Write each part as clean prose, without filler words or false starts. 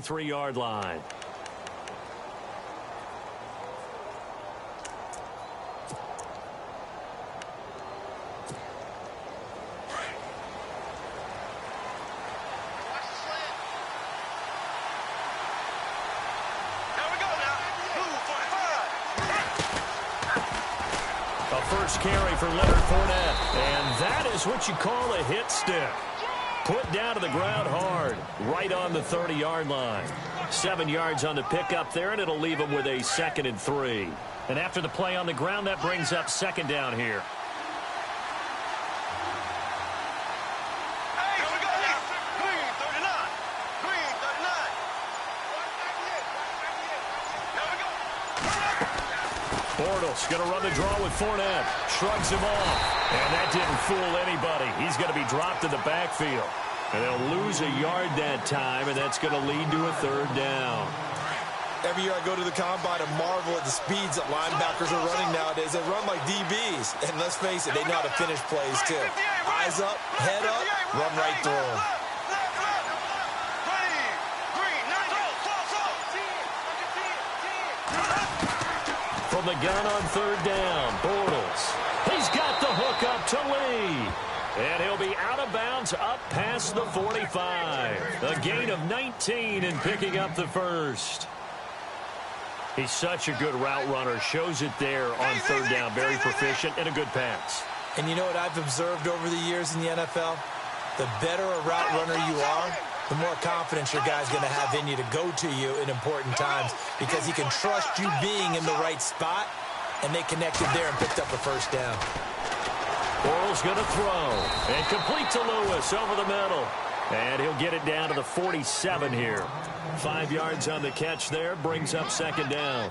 23-yard line. First carry for Leonard Fournette. And that is what you call a hit stick. Put down to the ground hard, right on the 30-yard line. 7 yards on the pickup there, and it'll leave him with a 2nd and 3. And after the play on the ground, that brings up 2nd down here. Bortles going to run the draw with Fournette. Shrugs him off. And that didn't fool anybody. He's going to be dropped in the backfield. And they'll lose a yard that time, and that's going to lead to a 3rd down. Every year I go to the combine and marvel at the speeds that linebackers are running nowadays. They run like DBs. And let's face it, they know how to finish plays too. Eyes up, head up, run right through them. From the gun on 3rd down, Bortles. He's got the hook up to Lee. And he'll be out of bounds up past the 45. A gain of 19 and picking up the 1st. He's such a good route runner. Shows it there on 3rd down. Very proficient and a good pass. And you know what I've observed over the years in the NFL? The better a route runner you are, the more confidence your guy's going to have in you to go to you in important times because he can trust you being in the right spot, and they connected there and picked up a 1st down. Bortles going to throw, and complete to Lewis over the middle. And he'll get it down to the 47 here. 5 yards on the catch there, brings up 2nd down.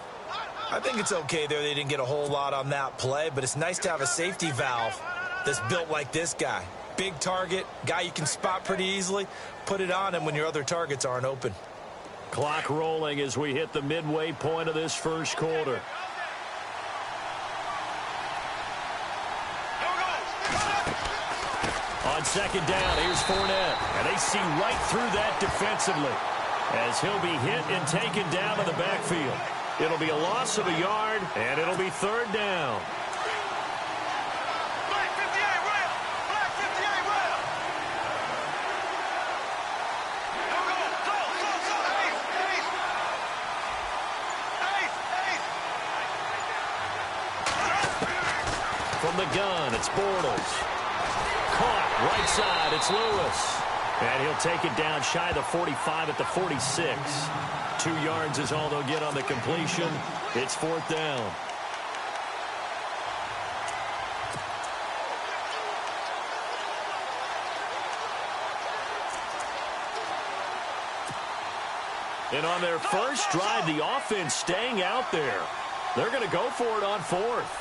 I think it's okay there. They didn't get a whole lot on that play, but it's nice to have a safety valve that's built like this guy. Big target, guy you can spot pretty easily. Put it on him when your other targets aren't open. Clock rolling as we hit the midway point of this 1st quarter. On 2nd down, here's Fournette. And they see right through that defensively as he'll be hit and taken down to the backfield. It'll be a loss of a yard, and it'll be 3rd down. From the gun, it's Bortles. Caught, right side, it's Lewis. And he'll take it down shy of the 45 at the 46. 2 yards is all they'll get on the completion. It's 4th down. And on their first drive, the offense staying out there. They're going to go for it on 4th.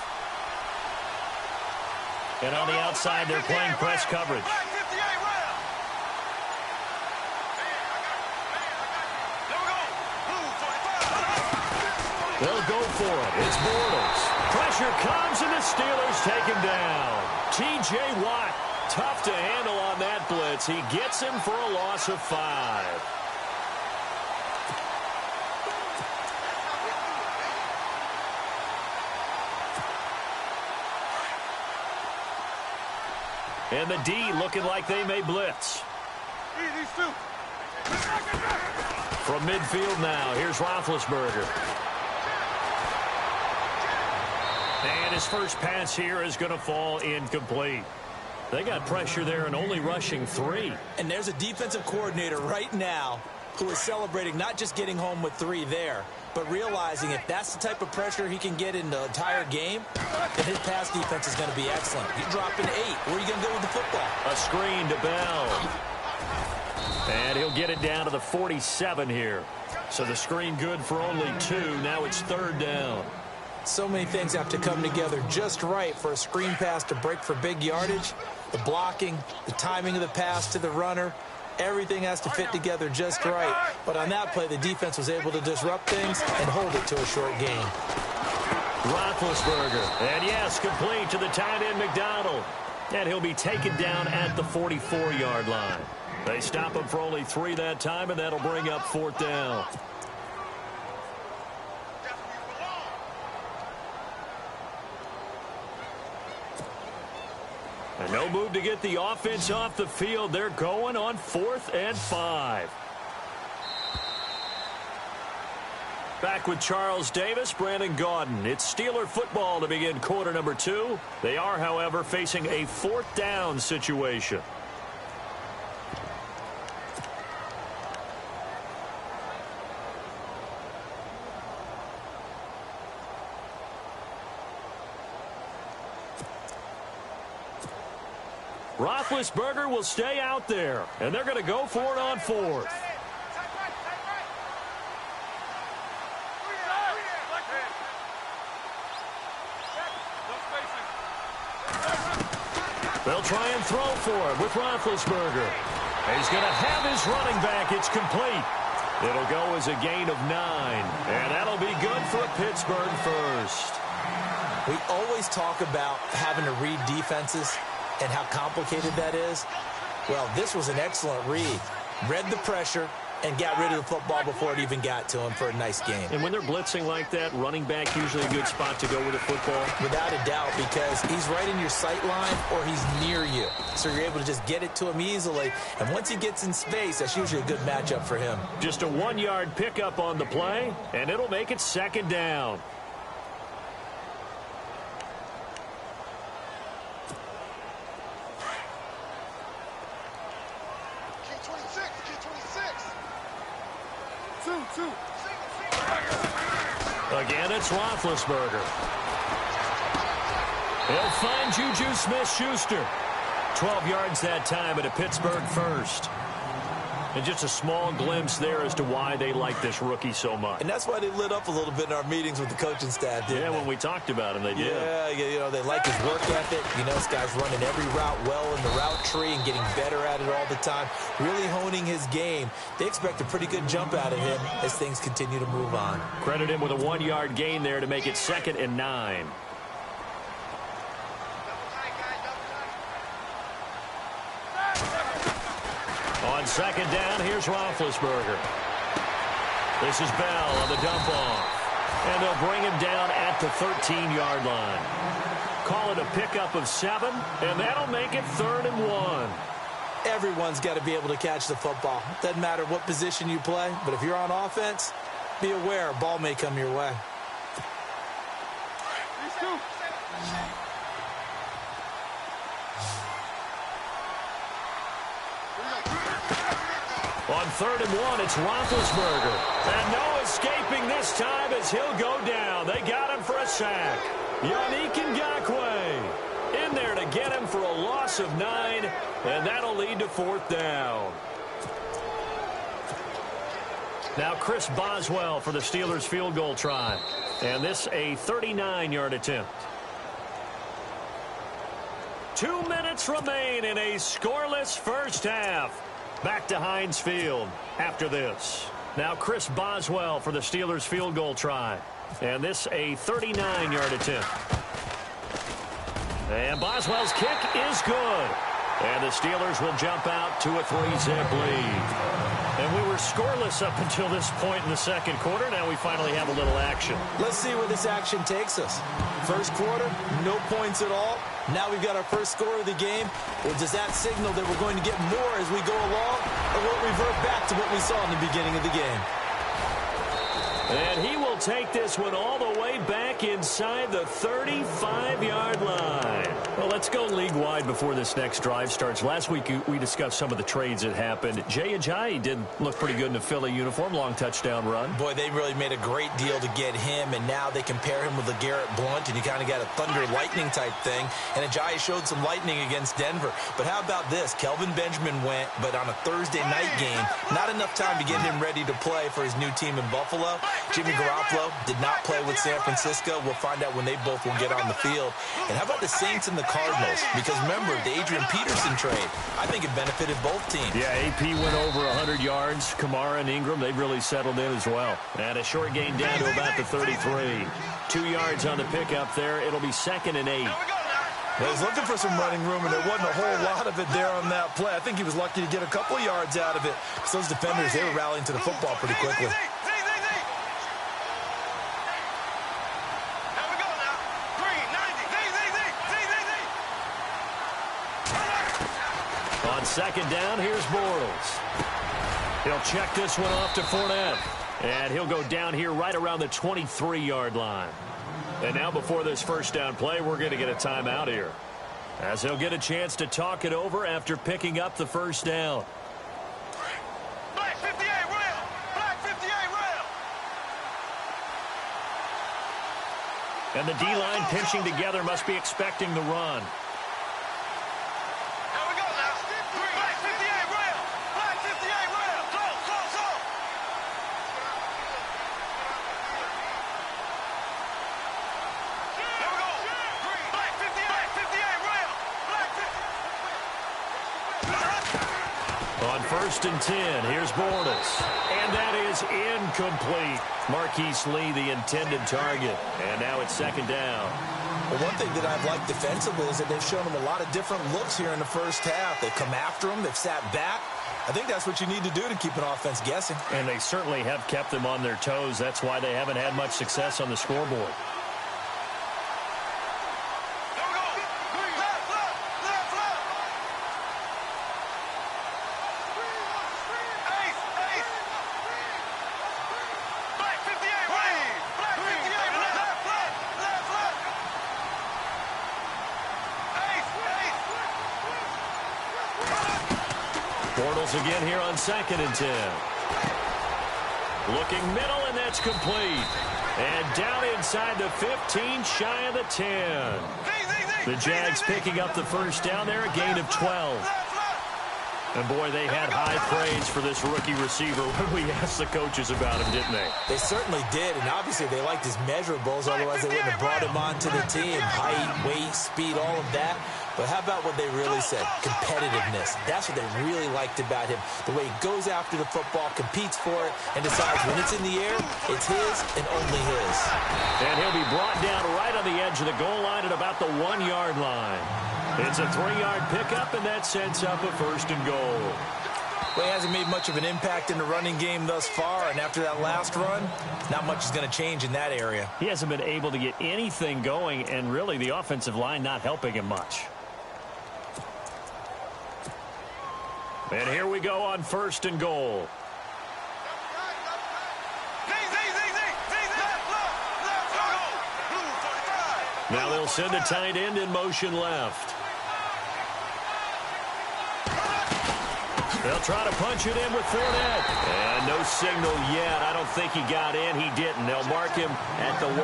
And on the outside, they're playing press coverage. They'll go for it. It's Bortles. Pressure comes, and the Steelers take him down. T.J. Watt, tough to handle on that blitz. He gets him for a loss of 5. And the D looking like they may blitz. From midfield now, here's Roethlisberger. And his first pass here is going to fall incomplete. They got pressure there and only rushing 3. And there's a defensive coordinator right now who is celebrating not just getting home with 3 there, but realizing if that's the type of pressure he can get in the entire game, then his pass defense is going to be excellent. He's dropping 8. Where are you going to go with the football? A screen to Bell. And he'll get it down to the 47 here. So the screen good for only 2. Now it's 3rd down. So many things have to come together just right for a screen pass to break for big yardage. The blocking, the timing of the pass to the runner, everything has to fit together just right. But on that play, the defense was able to disrupt things and hold it to a short gain. Roethlisberger. And yes, complete to the tight end McDonald. And he'll be taken down at the 44-yard line. They stop him for only 3 that time, and that'll bring up 4th down. And no move to get the offense off the field. They're going on 4th and 5. Back with Charles Davis, Brandon Gaudin. It's Steeler football to begin quarter number 2. They are, however, facing a 4th down situation. Roethlisberger will stay out there, and they're going to go for it on 4th. They'll try and throw for it with Roethlisberger. He's going to have his running back. It's complete. It'll go as a gain of 9, and that'll be good for a Pittsburgh first. We always talk about having to read defenses and how complicated that is. Well, this was an excellent read. Read the pressure and got rid of the football before it even got to him for a nice game. And when they're blitzing like that, running back usually a good spot to go with the football? Without a doubt, because he's right in your sight line or he's near you. So you're able to just get it to him easily. And once he gets in space, that's usually a good matchup for him. Just a 1-yard pickup on the play, and it'll make it 2nd down. Again, it's Roethlisberger. He'll find Juju Smith-Schuster. 12 yards that time at a Pittsburgh first. And just a small glimpse there as to why they like this rookie so much. And that's why they lit up a little bit in our meetings with the coaching staff, didn't they? When we talked about him, they did. Yeah, you know, they like his work ethic. You know, this guy's running every route well in the route tree and getting better at it all the time, really honing his game. They expect a pretty good jump out of him as things continue to move on. Credit him with a 1-yard gain there to make it 2nd and 9. On 2nd down, here's Roethlisberger. This is Bell on the dump off. And they'll bring him down at the 13-yard line. Call it a pickup of 7, and that'll make it 3rd and 1. Everyone's got to be able to catch the football. Doesn't matter what position you play, but if you're on offense, be aware a ball may come your way. On 3rd and 1, it's Roethlisberger. And no escaping this time as he'll go down. They got him for a sack. Yannick Ngakoue in there to get him for a loss of 9, and that'll lead to 4th down. Now Chris Boswell for the Steelers field goal try. And this a 39-yard attempt. 2 minutes remain in a scoreless first half. Back to Heinz Field after this. Now Chris Boswell for the Steelers field goal try. And this a 39-yard attempt. And Boswell's kick is good. And the Steelers will jump out to a 3-zip lead. And we were scoreless up until this point in the second quarter. Now we finally have a little action. Let's see where this action takes us. First quarter, no points at all. Now we've got our first score of the game. Well, does that signal that we're going to get more as we go along? Or will it revert back to what we saw in the beginning of the game? And he will take this one all the way back inside the 35-yard line. Well, let's go league-wide before this next drive starts. Last week, we discussed some of the trades that happened. Jay Ajayi did look pretty good in a Philly uniform, long touchdown run. Boy, they really made a great deal to get him, and now they compare him with LeGarrette Blount, and you kind of got a thunder-lightning type thing. And Ajayi showed some lightning against Denver. But how about this? Kelvin Benjamin went, but on a Thursday night game, not enough time to get him ready to play for his new team in Buffalo. Jimmy Garoppolo did not play with San Francisco. We'll find out when they both will get on the field. And how about the Saints and the Cardinals? Because remember, the Adrian Peterson trade, I think it benefited both teams. Yeah, AP went over 100 yards. Kamara and Ingram, they've really settled in as well. And a short gain down to about the 33. 2 yards on the pickup there. It'll be 2nd and 8. Well, he's looking for some running room, and there wasn't a whole lot of it there on that play. I think he was lucky to get a couple of yards out of it. So those defenders, they were rallying to the football pretty quickly. On second down, here's Bortles. He'll check this one off to Fournette. And he'll go down here right around the 23-yard line. And now before this first down play, we're going to get a timeout here, as he'll get a chance to talk it over after picking up the first down. Black 58 rail! Black 58 rail! And the D-line pinching together must be expecting the run. Here we go now. Black 58 rail! Black 58 rail! Go! Here we go. Black 58 rail! Black 50. On first and 10, here's Bortles. And that is incomplete. Marquise Lee, the intended target. And now it's second down. Well, one thing that I've liked defensively is that they've shown him a lot of different looks here in the first half. They've come after him. They've sat back. I think that's what you need to do to keep an offense guessing. And they certainly have kept them on their toes. That's why they haven't had much success on the scoreboard. Here we go. Left. Ace. Black 58 rail! Black 58 left. Ace. Bortles again here on second and 10. Looking middle, and that's complete. And down inside the 15, shy of the 10. The Jags picking up the first down there, a gain of 12. And, boy, they had high praise for this rookie receiver when we asked the coaches about him, didn't they? They certainly did, and obviously they liked his measurables, otherwise they wouldn't have brought him onto the team. Height, weight, speed, all of that. But how about what they really said? Competitiveness. That's what they really liked about him. The way he goes after the football, competes for it, and decides when it's in the air, it's his and only his. And he'll be brought down right on the edge of the goal line at about the 1-yard line. It's a 3-yard pickup, and that sets up a first and goal. Well, he hasn't made much of an impact in the running game thus far, and after that last run, not much is going to change in that area. He hasn't been able to get anything going, and really the offensive line not helping him much. And here we go on first and goal. Now they'll send a tight end in motion left. They'll try to punch it in with Fournette. And no signal yet. I don't think he got in. He didn't. They'll mark him at the 1.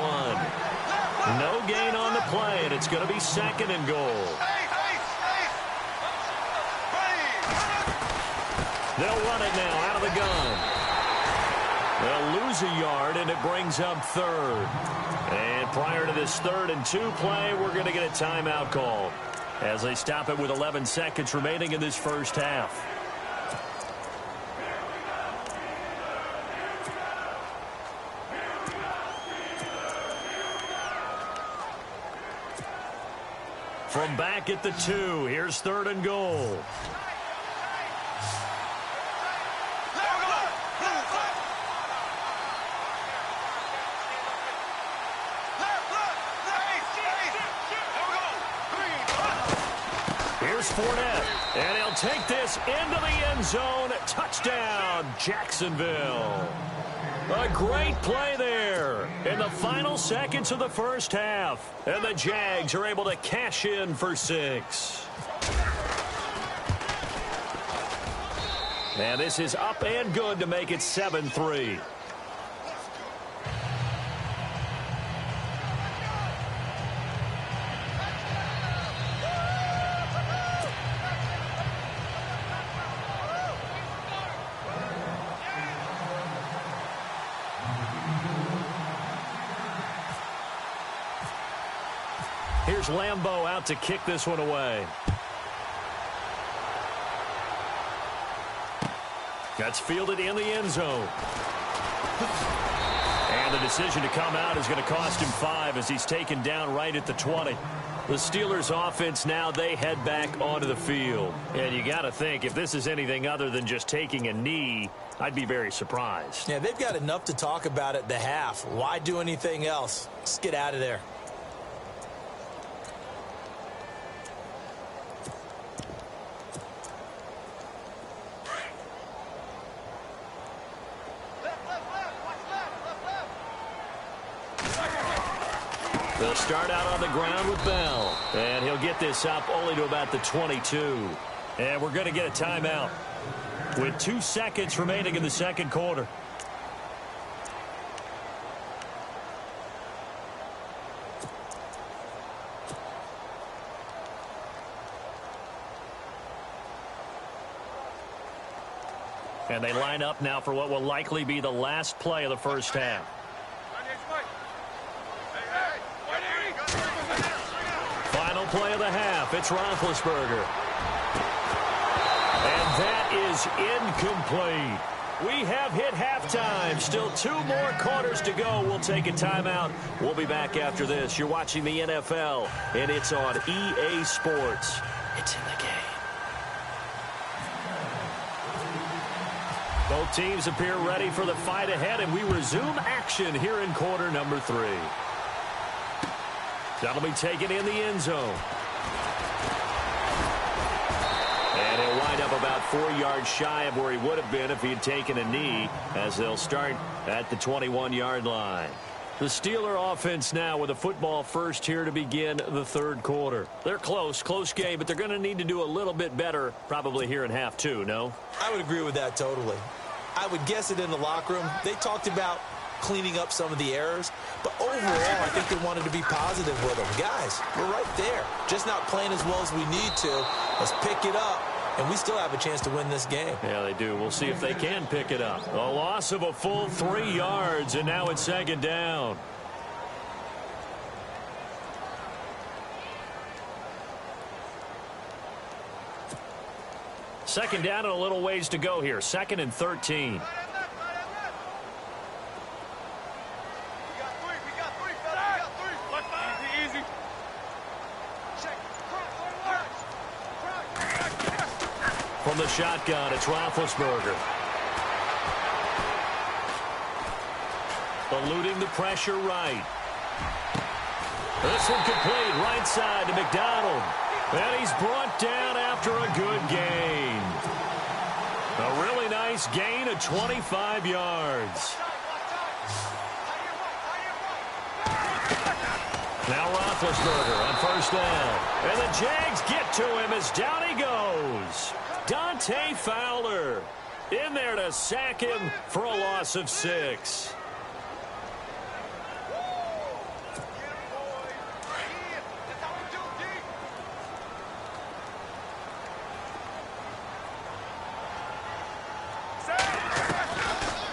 No gain on the play, and it's going to be second and goal. They'll run it now out of the gun. They'll lose a yard, and it brings up third. And prior to this 3rd and 2 play, we're going to get a timeout call as they stop it with 11 seconds remaining in this first half. From back at the 2, here's 3rd and goal. Here's Fournette, and he'll take this into the end zone. Touchdown, Jacksonville. A great play there in the final seconds of the first half. And the Jags are able to cash in for 6. And this is up and good to make it 7-3. Here's Lambeau out to kick this one away. That's fielded in the end zone. And the decision to come out is going to cost him 5 as he's taken down right at the 20. The Steelers offense now, they head back onto the field. And you got to think, if this is anything other than just taking a knee, I'd be very surprised. Yeah, they've got enough to talk about at the half. Why do anything else? Let's get out of there. They'll start out on the ground with Bell. And he'll get this up only to about the 22. And we're going to get a timeout with 2 seconds remaining in the second quarter. And they line up now for what will likely be the last play of the first half. Final play of the half. It's Roethlisberger. And that is incomplete. We have hit halftime. Still 2 more quarters to go. We'll take a timeout. We'll be back after this. You're watching the NFL, and it's on EA Sports. It's in the game. Both teams appear ready for the fight ahead, and we resume action here in quarter number 3. That'll be taken in the end zone. And he'll wind up about 4 yards shy of where he would have been if he had taken a knee, as they'll start at the 21-yard line. The Steeler offense now with a football first here to begin the third quarter. They're close game, but they're going to need to do a little bit better probably here in half 2, no? I would agree with that totally. I would guess it in the locker room. They talked about cleaning up some of the errors, but overall, I think they wanted to be positive with them. Guys, we're right there. Just not playing as well as we need to. Let's pick it up, and we still have a chance to win this game. Yeah, they do. We'll see if they can pick it up. A loss of a full 3 yards, and now it's second down. Second down and a little ways to go here. 2nd and 13. From the shotgun, it's Roethlisberger. Eluding the pressure right. This one complete, right side to McDonald. And he's brought down after a good gain. A really nice gain of 25 yards. Now Roethlisberger on first down. And the Jags get to him as down he goes. Dante Fowler in there to sack him for a loss of 6.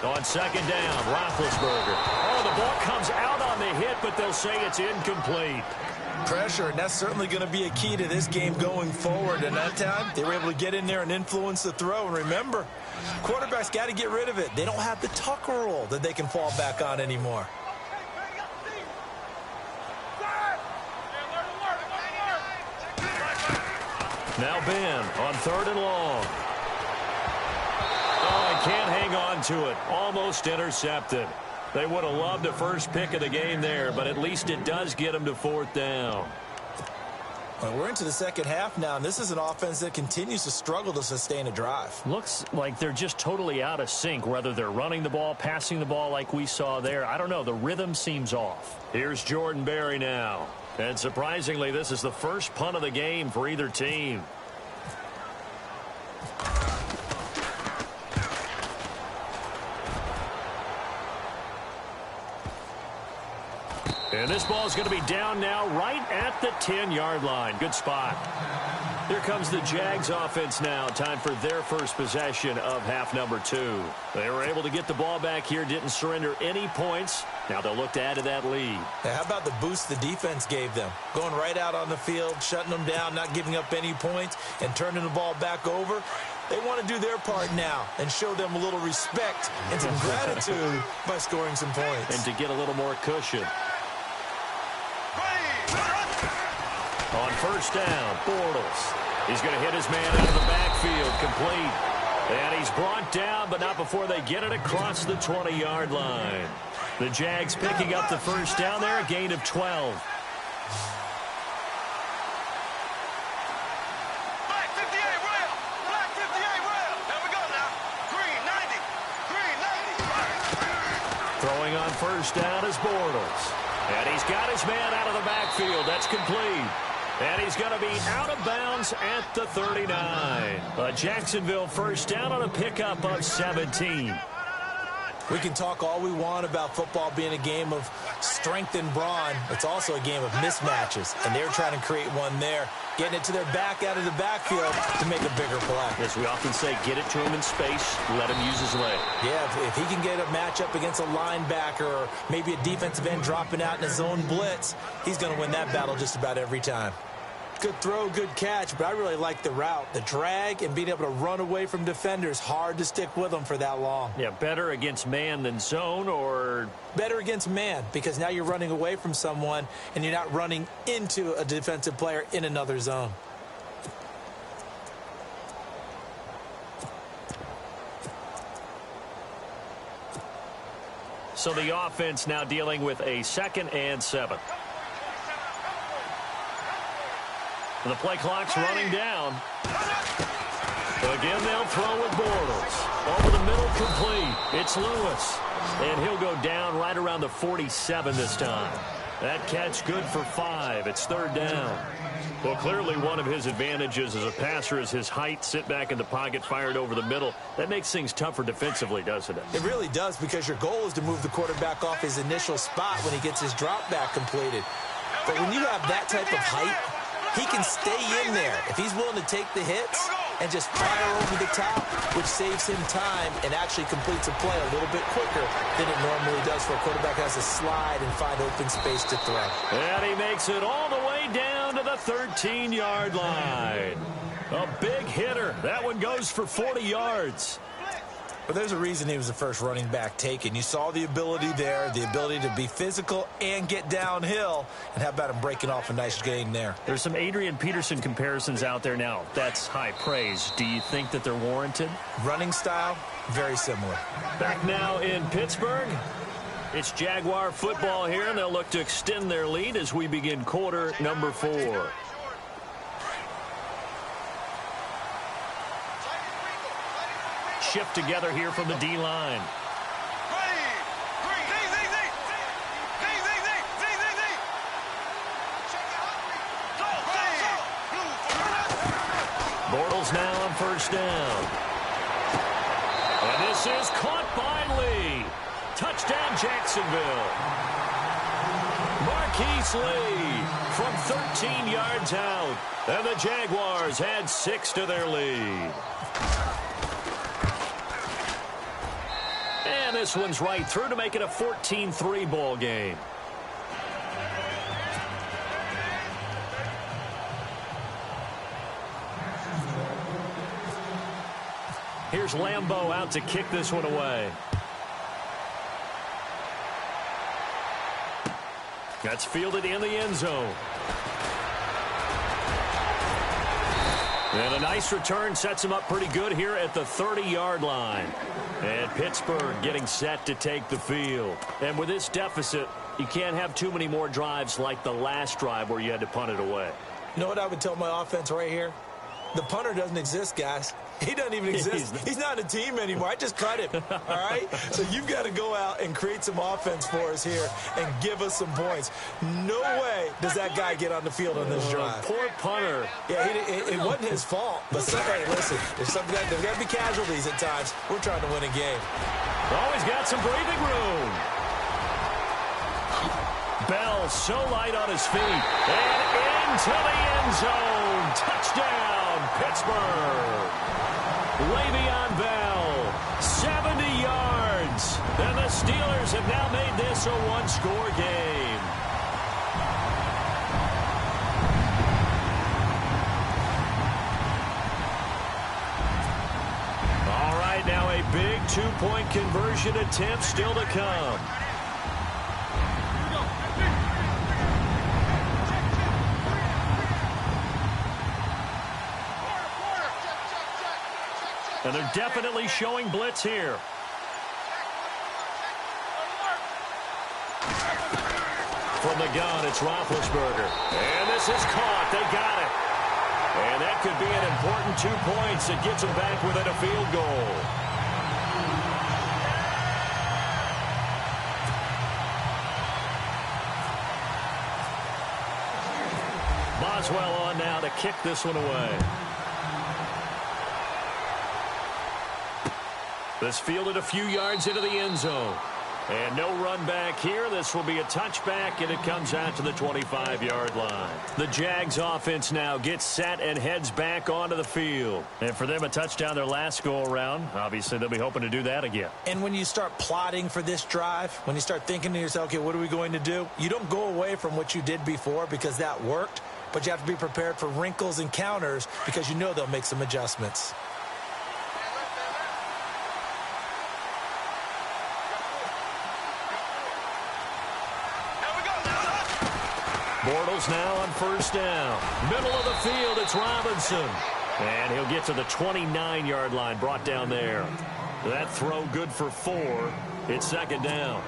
On second down, Roethlisberger. Oh, the ball comes out on the hit, but they'll say it's incomplete. Pressure, and that's certainly going to be a key to this game going forward. And that time, they were able to get in there and influence the throw. And remember, quarterbacks got to get rid of it. They don't have the Tucker rule that they can fall back on anymore. Now Ben on 3rd and long. Oh, he can't hang on to it. Almost intercepted. They would have loved a first pick of the game there, but at least it does get them to 4th down. Well, we're into the second half now, and this is an offense that continues to struggle to sustain a drive. Looks like they're just totally out of sync, whether they're running the ball, passing the ball like we saw there. I don't know. The rhythm seems off. Here's Jordan Berry now. And surprisingly, this is the first punt of the game for either team. And this ball is going to be down now right at the 10-yard line. Good spot. Here comes the Jags offense now. Time for their first possession of half number 2. They were able to get the ball back here, didn't surrender any points. Now they'll look to add to that lead. Now, how about the boost the defense gave them? Going right out on the field, shutting them down, not giving up any points, and turning the ball back over. They want to do their part now and show them a little respect and some gratitude by scoring some points. And to get a little more cushion. first down. Bortles. He's going to hit his man out of the backfield. Complete. And he's brought down, but not before they get it across the 20-yard line. The Jags picking up the first down there, a gain of 12. Black 58 rail. Black 58 rail. There we go now. Green 90. Green 90. Throwing on first down is Bortles. And he's got his man out of the backfield. That's complete. And he's going to be out of bounds at the 39. A Jacksonville first down on a pickup of 17. We can talk all we want about football being a game of strength and brawn. It's also a game of mismatches, and they're trying to create one there, getting it to their back out of the backfield to make a bigger play. As we often say, get it to him in space, let him use his leg. Yeah, if he can get a matchup against a linebacker or maybe a defensive end dropping out in his own blitz, he's going to win that battle just about every time. Good throw, good catch, but I really like the route. The drag and being able to run away from defenders, hard to stick with them for that long. Yeah, better against man than zone, or better against man, because now you're running away from someone and you're not running into a defensive player in another zone. So the offense now dealing with a 2nd and 7. The play clock's running down. Again, they'll throw with Bortles. Over the middle, complete. It's Lewis. And he'll go down right around the 47 this time. That catch good for 5. It's 3rd down. Well, clearly one of his advantages as a passer is his height. Sit back in the pocket, fired over the middle. That makes things tougher defensively, doesn't it? It really does, because your goal is to move the quarterback off his initial spot when he gets his drop back completed. But when you have that type of height, he can stay in there if he's willing to take the hits and just fire over the top, which saves him time and actually completes a play a little bit quicker than it normally does for a quarterback who has to slide and find open space to throw. And he makes it all the way down to the 13-yard line. A big hitter. That one goes for 40 yards. But there's a reason he was the first running back taken. You saw the ability there, the ability to be physical and get downhill. And how about him breaking off a nice gain there? There's some Adrian Peterson comparisons out there now. That's high praise. Do you think that they're warranted? Running style, very similar. Back now in Pittsburgh. It's Jaguar football here, and they'll look to extend their lead as we begin quarter number 4. Shift together here from the D-line. Bortles now on first down. And this is caught by Lee. Touchdown, Jacksonville. Marquise Lee from 13 yards out. And the Jaguars add 6 to their lead. And this one's right through to make it a 14-3 ball game. Here's Lambeau out to kick this one away. That's fielded in the end zone. And a nice return sets him up pretty good here at the 30-yard line. And Pittsburgh getting set to take the field. And with this deficit, you can't have too many more drives like the last drive where you had to punt it away. You know what I would tell my offense right here? The punter doesn't exist, guys. He doesn't even exist. He's not a team anymore. I just cut him, all right? So you've got to go out and create some offense for us here and give us some points. No way does that guy get on the field on this drive. Poor punter. Yeah, it wasn't his fault. But, hey, listen, there's got to be casualties at times. We're trying to win a game. Always got some breathing room. Bell so light on his feet. And into the end zone. Touchdown, Pittsburgh. Le'Veon Bell, 70 yards. And the Steelers have now made this a one-score game. All right, now a big two-point conversion attempt still to come. And they're definitely showing blitz here. From the gun, it's Roethlisberger. And this is caught. They got it. And that could be an important 2 points that gets them back within a field goal. Boswell on now to kick this one away. This fielded a few yards into the end zone. And no run back here. This will be a touchback, and it comes out to the 25-yard line. The Jags offense now gets set and heads back onto the field. And for them, a touchdown their last go-around. Obviously, they'll be hoping to do that again. And when you start plotting for this drive, when you start thinking to yourself, okay, what are we going to do? You don't go away from what you did before because that worked, but you have to be prepared for wrinkles and counters because you know they'll make some adjustments. Bortles now on first down. Middle of the field, it's Robinson. And he'll get to the 29-yard line, brought down there. That throw good for 4. It's second down.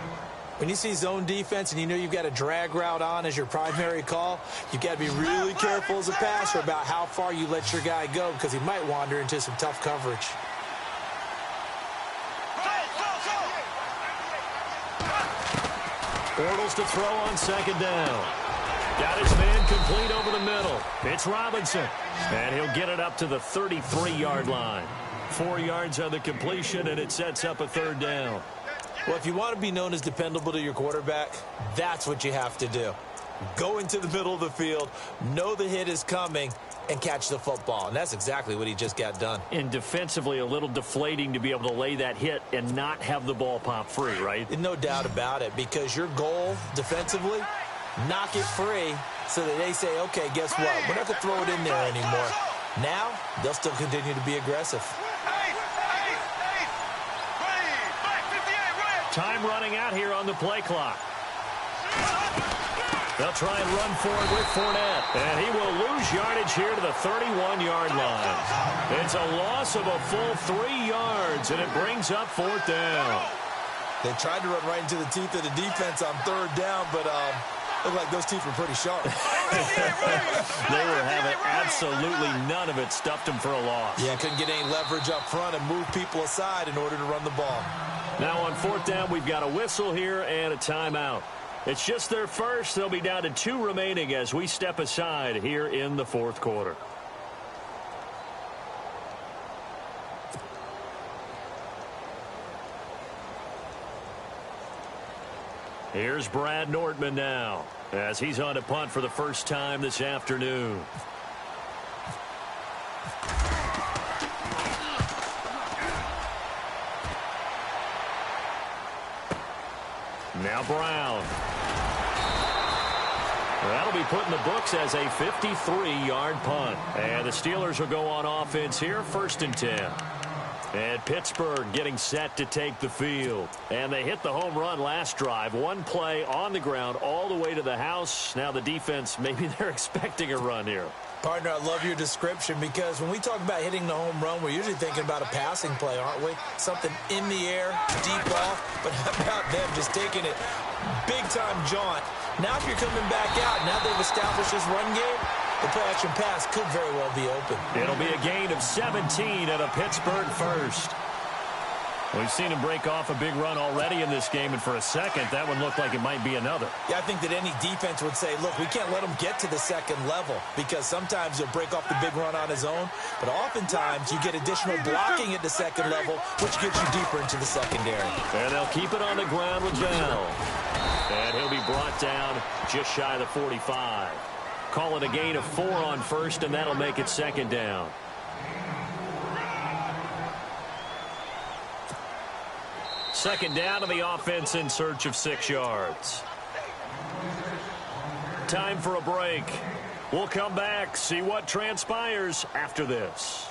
When you see zone defense and you know you've got a drag route on as your primary call, you've got to be really careful as a passer about how far you let your guy go because he might wander into some tough coverage. Bortles to throw on second down. Got his man complete over the middle. It's Robinson. And he'll get it up to the 33-yard line. 4 yards on the completion, and it sets up a third down. Well, if you want to be known as dependable to your quarterback, that's what you have to do. Go into the middle of the field, know the hit is coming, and catch the football. And that's exactly what he just got done. And defensively, a little deflating to be able to lay that hit and not have the ball pop free, right? No doubt about it, because your goal defensively, knock it free so that they say, okay, guess what? We're not going to throw it in there anymore. Now, they'll still continue to be aggressive. Time running out here on the play clock. They'll try and run for it with Fournette. And he will lose yardage here to the 31-yard line. It's a loss of a full 3 yards, and it brings up fourth down. They tried to run right into the teeth of the defense on third down, but looked like those teeth were pretty sharp. They were having absolutely none of it. Stuffed them for a loss. Yeah, couldn't get any leverage up front and move people aside in order to run the ball. Now on fourth down, we've got a whistle here and a timeout. It's just their first. They'll be down to 2 remaining as we step aside here in the fourth quarter. Here's Brad Nordman now as he's on to punt for the first time this afternoon. Now Brown. That'll be put in the books as a 53-yard punt. And the Steelers will go on offense here, 1st and 10. And Pittsburgh getting set to take the field. And they hit the home run last drive. One play on the ground all the way to the house. Now the defense, maybe they're expecting a run here. Partner, I love your description because when we talk about hitting the home run, we're usually thinking about a passing play, aren't we? Something in the air, deep ball. But how about them just taking it big-time jaunt? Now if you're coming back out, now they've established this run game, the play-action pass could very well be open. It'll be a gain of 17 at a Pittsburgh first. We've seen him break off a big run already in this game, and for a second, that one looked like it might be another. Yeah, I think that any defense would say, look, we can't let him get to the second level because sometimes he'll break off the big run on his own, but oftentimes you get additional blocking at the second level, which gets you deeper into the secondary. And they'll keep it on the ground with Bell. And he'll be brought down just shy of the 45. Call it a gain of 4 on first, and that'll make it second down. Second down to the offense in search of 6 yards. Time for a break. We'll come back, see what transpires after this.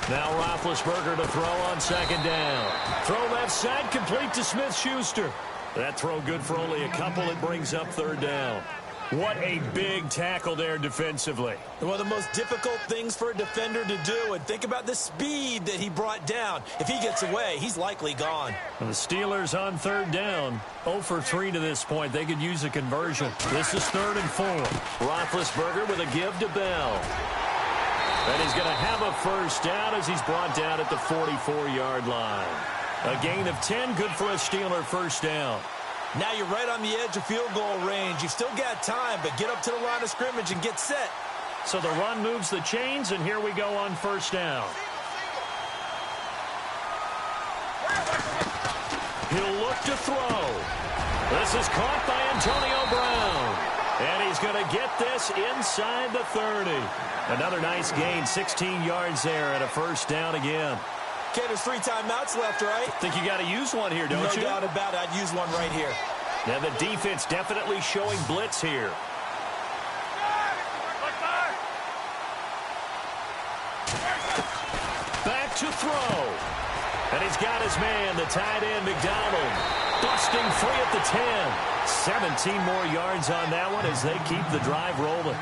Now Roethlisberger to throw on second down. Throw left side, complete to Smith-Schuster. That throw good for only a couple. It brings up third down. What a big tackle there defensively. One of the most difficult things for a defender to do, and think about the speed that he brought down. If he gets away, he's likely gone. And the Steelers on third down, 0 for 3 to this point. They could use a conversion. This is 3rd and 4. Roethlisberger with a give to Bell. And he's going to have a first down as he's brought down at the 44-yard line. A gain of 10, good for a Steeler first down. Now you're right on the edge of field goal range. You've still got time, but get up to the line of scrimmage and get set. So the run moves the chains, and here we go on first down. He'll look to throw. This is caught by Antonio Brown. And he's going to get this inside the 30. Another nice gain, 16 yards there, and a first down again. Okay, there's 3 timeouts left, right? Think you got to use one here, don't you? No doubt about it. I'd use one right here. Now the defense definitely showing blitz here. Back to throw. And he's got his man, the tight end, McDonald. Busting free at the 10. 17 more yards on that one as they keep the drive rolling.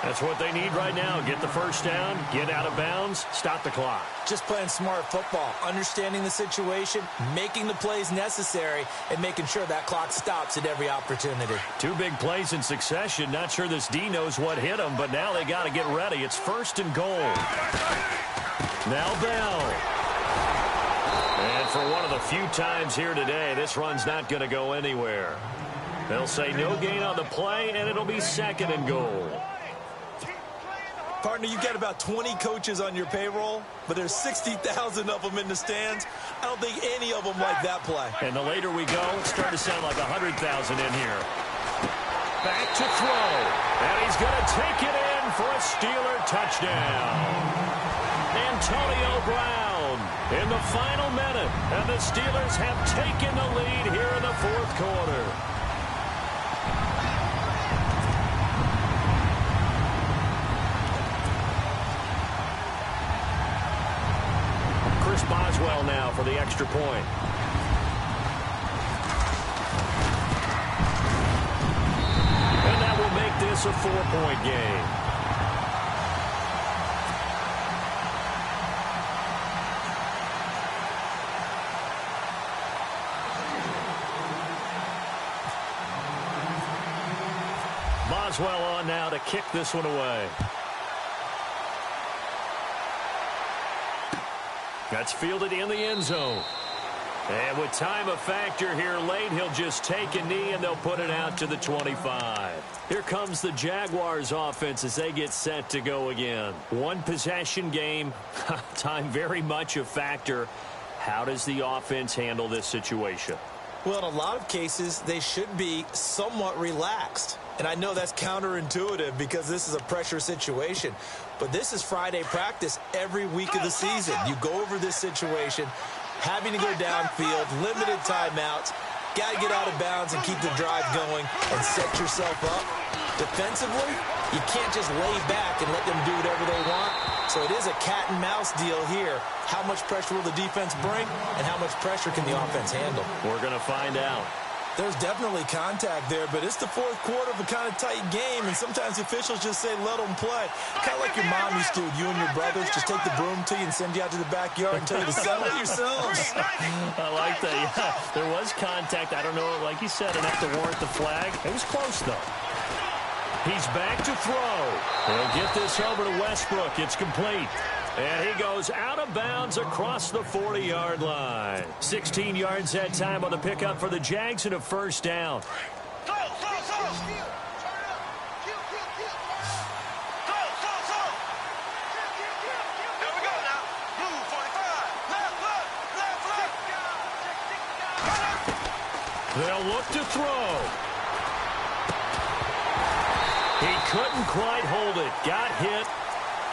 That's what they need right now. Get the first down, get out of bounds, stop the clock. Just playing smart football, understanding the situation, making the plays necessary, and making sure that clock stops at every opportunity. 2 big plays in succession. Not sure this D knows what hit him, but now they got to get ready. It's 1st and goal. Now Bell. And for one of the few times here today, this run's not going to go anywhere. They'll say no gain on the play, and it'll be 2nd and goal. Partner, you've got about 20 coaches on your payroll, but there's 60,000 of them in the stands. I don't think any of them like that play. And the later we go, it's starting to sound like 100,000 in here. Back to throw. And he's going to take it in for a Steeler touchdown. Antonio Brown in the final minute. And the Steelers have taken the lead here in the 4th quarter. Boswell now for the extra point. And that will make this a 4-point game. Boswell on now to kick this one away. That's fielded in the end zone. And with time a factor here late, he'll just take a knee and they'll put it out to the 25. Here comes the Jaguars offense as they get set to go again. 1 possession game, time very much a factor. How does the offense handle this situation? Well, in a lot of cases, they should be somewhat relaxed. And I know that's counterintuitive because this is a pressure situation. But this is Friday practice every week of the season. You go over this situation, having to go downfield, limited timeouts, got to get out of bounds and keep the drive going and set yourself up. Defensively, you can't just lay back and let them do whatever they want. So it is a cat and mouse deal here. How much pressure will the defense bring and how much pressure can the offense handle? We're going to find out. There's definitely contact there, but it's the 4th quarter of a kind of tight game, and sometimes the officials just say, let them play. Kind of like your mom used to, you and your brothers, just take the broom to you and send you out to the backyard and tell you to settle it yourselves. I like that. Yeah, there was contact. I don't know, like you said, enough to warrant the flag. It was close, though. He's back to throw. He'll get this over to Westbrook. It's complete. And he goes out of bounds across the 40-yard line. 16 yards that time on the pickup for the Jags and a first down. Go! There we go now. Blue 45. Left. They'll look to throw. He couldn't quite hold it. Got hit.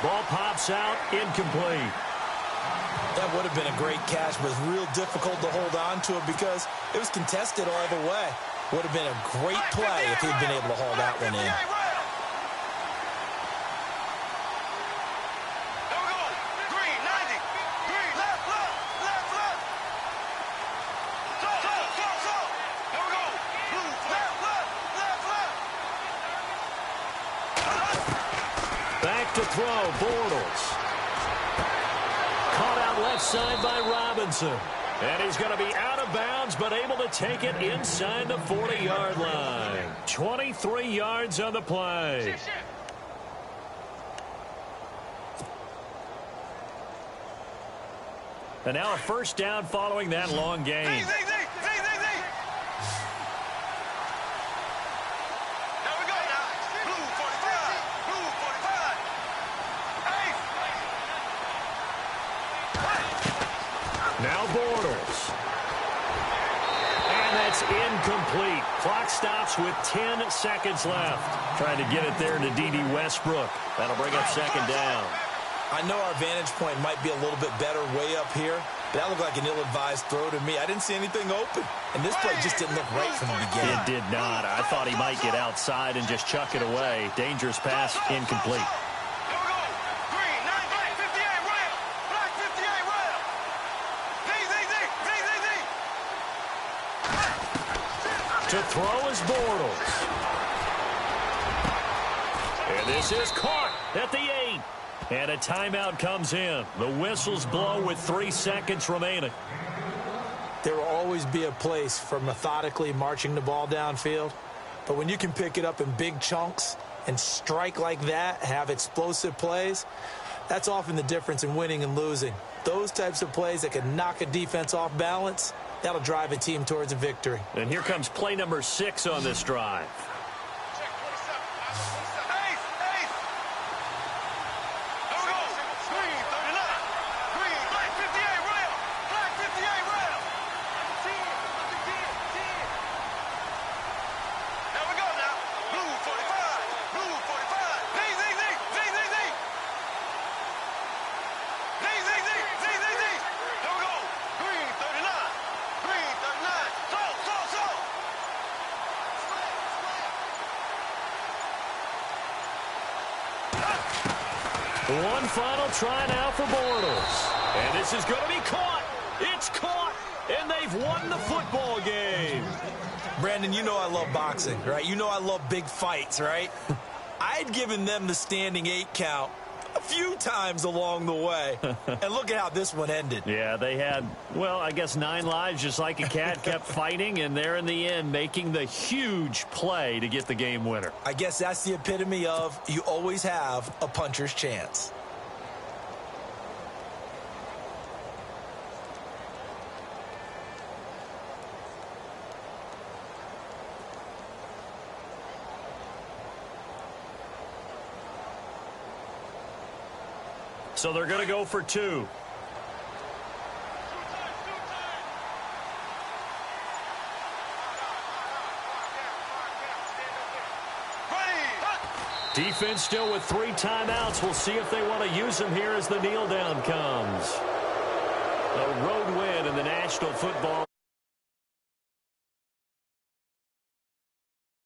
Ball pops out, incomplete. That would have been a great catch, but it's real difficult to hold on to it because it was contested all the way. Would have been a great play if he'd been able to haul that one in. There we go. Green, 90. throw, Bortles. Caught out left side by Robinson. And he's going to be out of bounds, but able to take it inside the 40-yard line. 23 yards on the play. And now a first down following that long game. Now Bortles. And that's incomplete. Clock stops with 10 seconds left. Trying to get it there to D.D. Westbrook. That'll bring up second down. I know our vantage point might be a little bit better way up here, but that looked like an ill-advised throw to me. I didn't see anything open. And this play just didn't look right from the beginning. It did not. I thought he might get outside and just chuck it away. Dangerous pass, incomplete. To throw is Bortles. And this is caught at the 8. And a timeout comes in. The whistles blow with 3 seconds remaining. There will always be a place for methodically marching the ball downfield. But when you can pick it up in big chunks and strike like that, have explosive plays, that's often the difference in winning and losing. Those types of plays that can knock a defense off balance, that'll drive a team towards a victory. And here comes play number 6 on this drive. One final try now for Bortles. And this is going to be caught. It's caught. And they've won the football game. Brandon, you know I love boxing, right? You know I love big fights, right? I'd given them the standing 8 count a few times along the way. And look at how this one ended. Yeah, they had, well, I guess 9 lives just like a cat, kept fighting, and they're in the end making the huge play to get the game winner. I guess that's the epitome of you always have a puncher's chance. So they're going to go for 2. Defense still with 3 timeouts. We'll see if they want to use them here as the kneel down comes. A road win in the National Football